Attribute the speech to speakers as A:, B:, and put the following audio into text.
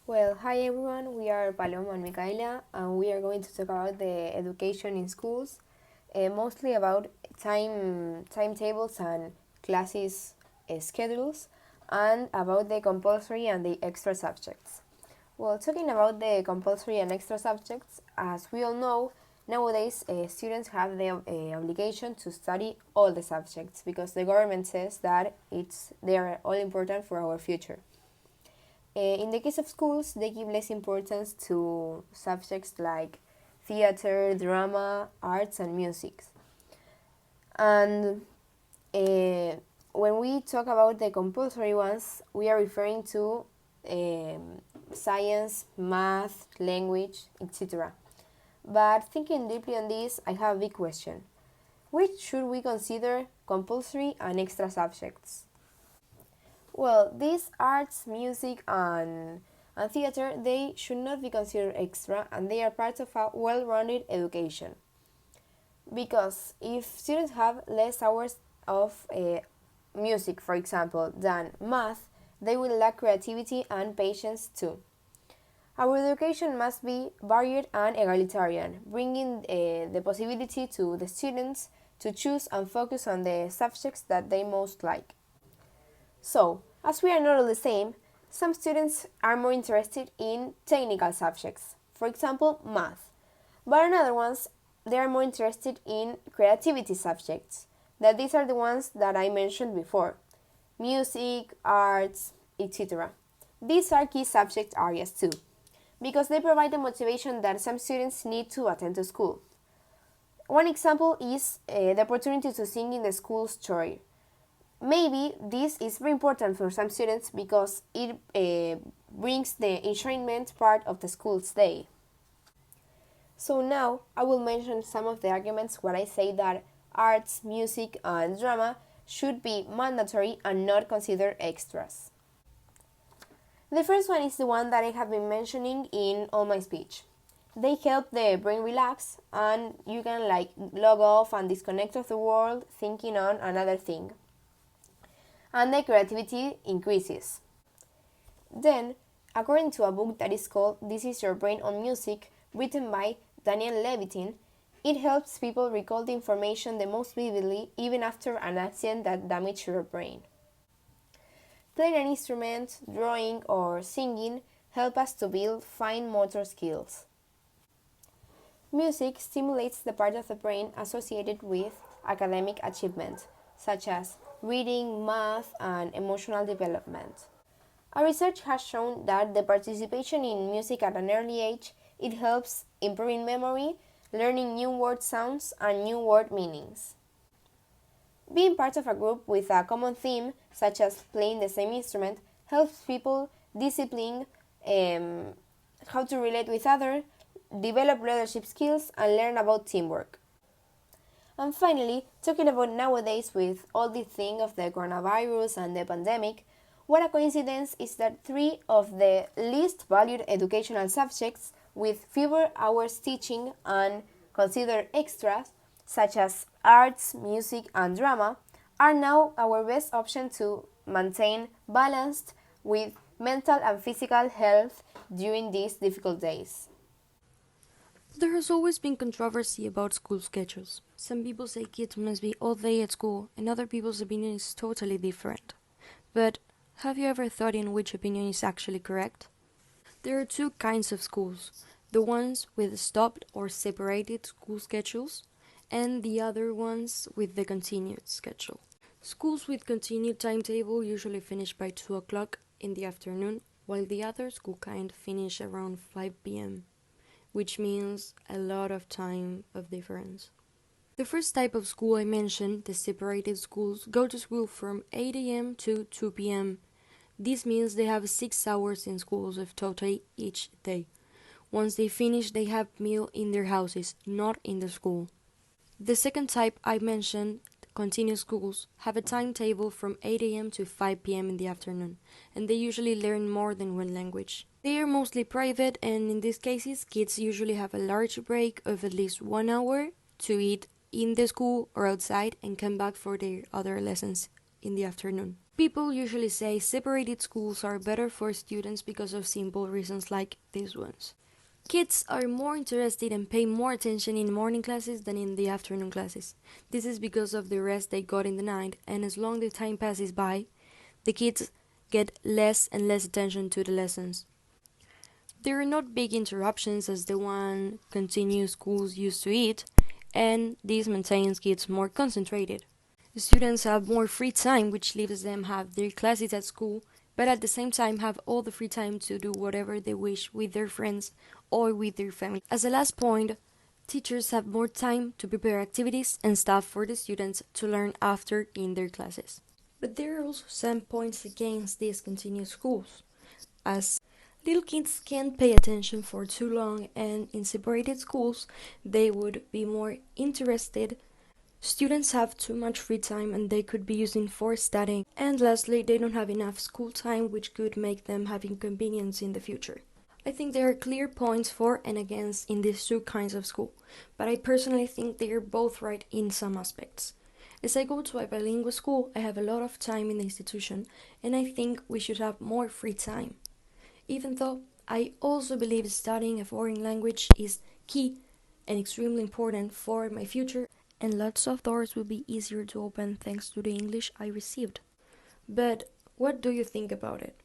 A: Well, hi everyone, we are Paloma and Micaela, and we are going to talk about the education in schools, mostly about timetables and classes schedules, and about the compulsory and the extra subjects. Well, talking about the compulsory and extra subjects, as we all know, nowadays students have the obligation to study all the subjects because the government says that they are all important for our future. In the case of schools, they give less importance to subjects like theater, drama, arts, and music. And when we talk about the compulsory ones, we are referring to science, math, language, etc. But thinking deeply on this, I have a big question. Which should we consider compulsory and extra subjects? Well, these arts, music, and theater, they should not be considered extra and they are part of a well rounded education. Because if students have less hours of music, for example, than math, they will lack creativity and patience too. Our education must be varied and egalitarian, bringing the possibility to the students to choose and focus on the subjects that they most like. So, as we are not all the same, some students are more interested in technical subjects, for example, math, but in other ones, they are more interested in creativity subjects, that these are the ones that I mentioned before music, arts, etc. These are key subject areas too, because they provide the motivation that some students need to attend to school. One example is the opportunity to sing in the school's choir. Maybe this is very important for some students because it brings the enjoyment part of the school's day. So now I will mention some of the arguments where I say that arts, music, and drama should be mandatory and not considered extras. The first one is the one that I have been mentioning in all my speech. They help the brain relax and you can log off and disconnect of the world thinking on another thing. And the creativity increases. Then, according to a book that is called This Is Your Brain on Music, written by Daniel Levitin, it helps people recall the information the most vividly even after an accident that damaged your brain. Playing an instrument, drawing, or singing help us to build fine motor skills. Music stimulates the part of the brain associated with academic achievement, such as reading, math, and emotional development. Our research has shown that the participation in music at an early age it helps improving memory, learning new word sounds and new word meanings. Being part of a group with a common theme, such as playing the same instrument, helps people discipline how to relate with others, develop leadership skills, and learn about teamwork. And finally, talking about nowadays with all the thing of the coronavirus and the pandemic, what a coincidence is that three of the least valued educational subjects with fewer hours teaching and considered extras, such as arts, music, and drama, are now our best option to maintain balanced with mental and physical health during these difficult days.
B: There has always been controversy about school schedules. Some people say kids must be all day at school, and other people's opinion is totally different. But have you ever thought in which opinion is actually correct? There are two kinds of schools, the ones with stopped or separated school schedules, and the other ones with the continued schedule. Schools with continued timetable usually finish by 2 o'clock in the afternoon, while the other school kind finish around 5 p.m., which means a lot of time of difference. The first type of school I mentioned, the separated schools, go to school from 8 a.m. to 2 p.m. This means they have 6 hours in schools of total each day. Once they finish, they have meal in their houses, not in the school. The second type I mentioned, continuous schools, have a timetable from 8 a.m. to 5 p.m. in the afternoon, and they usually learn more than one language. They are mostly private, and in these cases, kids usually have a large break of at least 1 hour to eat in the school or outside and come back for their other lessons in the afternoon. People usually say separated schools are better for students because of simple reasons like these ones. Kids are more interested and pay more attention in morning classes than in the afternoon classes. This is because of the rest they got in the night, and as long the time passes by, the kids get less and less attention to the lessons. There are not big interruptions as the one continuous schools used to it, and this maintains kids more concentrated. Students have more free time, which leaves them have their classes at school, but at the same time have all the free time to do whatever they wish with their friends or with their family. As a last point, teachers have more time to prepare activities and stuff for the students to learn after in their classes. But there are also some points against these continuous schools, as little kids can't pay attention for too long, and in separated schools, they would be more interested. Students have too much free time and they could be using for studying. And lastly, they don't have enough school time, which could make them have inconvenience in the future. I think there are clear points for and against in these two kinds of school, but I personally think they are both right in some aspects. As I go to a bilingual school, I have a lot of time in the institution, and I think we should have more free time. Even though I also believe studying a foreign language is key and extremely important for my future, and lots of doors will be easier to open thanks to the English I received. But what do you think about it?